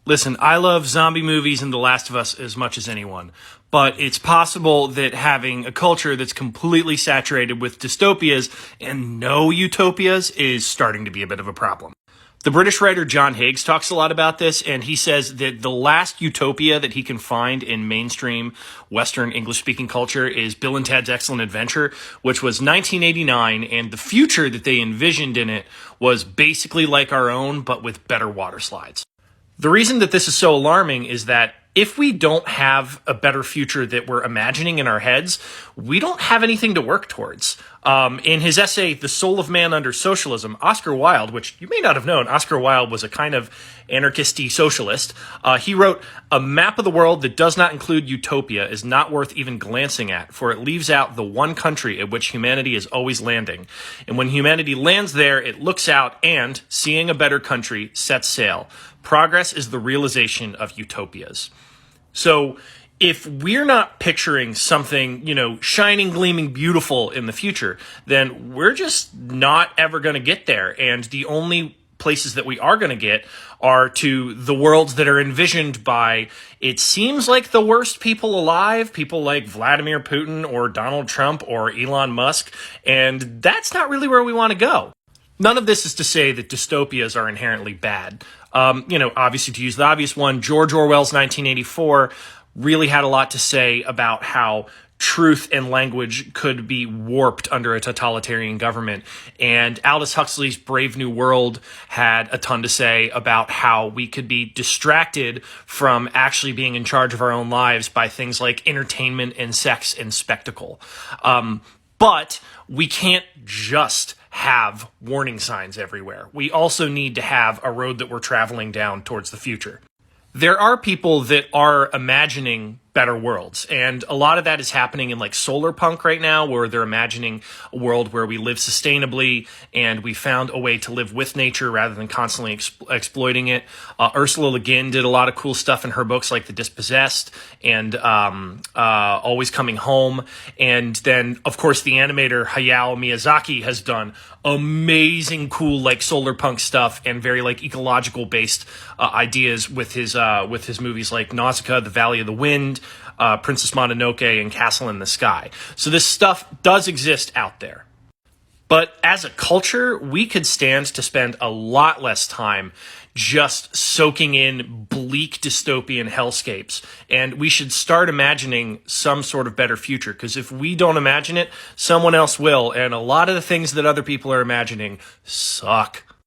Listen, I love zombie movies and The Last of Us as much as anyone, but it's possible that having a culture that's completely saturated with dystopias and no utopias is starting to be a bit of a problem. The British writer John Higgs talks a lot about this, and he says that the last utopia that he can find in mainstream Western English-speaking culture is Bill and Ted's Excellent Adventure, which was 1989, and the future that they envisioned in it was basically like our own, but with better water slides. The reason that this is so alarming is that if we don't have a better future that we're imagining in our heads, we don't have anything to work towards. In his essay, The Soul of Man Under Socialism, Oscar Wilde, which you may not have known, Oscar Wilde was a kind of anarchisty socialist, he wrote, "A map of the world that does not include utopia is not worth even glancing at, for it leaves out the one country at which humanity is always landing. And when humanity lands there, it looks out and, seeing a better country, sets sail. Progress is the realization of utopias." So if we're not picturing something, shining, gleaming, beautiful in the future, then we're just not ever going to get there. And the only places that we are going to get are to the worlds that are envisioned by, it seems like, the worst people alive, people like Vladimir Putin or Donald Trump or Elon Musk. And that's not really where we want to go. None of this is to say that dystopias are inherently bad. Obviously, to use the obvious one, George Orwell's 1984 really had a lot to say about how truth and language could be warped under a totalitarian government. And Aldous Huxley's Brave New World had a ton to say about how we could be distracted from actually being in charge of our own lives by things like entertainment and sex and spectacle. But we can't just have warning signs everywhere. We also need to have a road that we're traveling down towards the future. There are people that are imagining better worlds, and a lot of that is happening in like solar punk right now, where they're imagining a world where we live sustainably and we found a way to live with nature rather than constantly exploiting it. Ursula Le Guin did a lot of cool stuff in her books like The Dispossessed and Always Coming Home. And then, of course, the animator Hayao Miyazaki has done amazing, cool, like solar punk stuff and very like ecological based ideas with his movies like Nausicaa, The Valley of the Wind, Princess Mononoke, and Castle in the Sky. So this stuff does exist out there. But as a culture, we could stand to spend a lot less time just soaking in bleak dystopian hellscapes. And we should start imagining some sort of better future, because if we don't imagine it, someone else will. And a lot of the things that other people are imagining suck.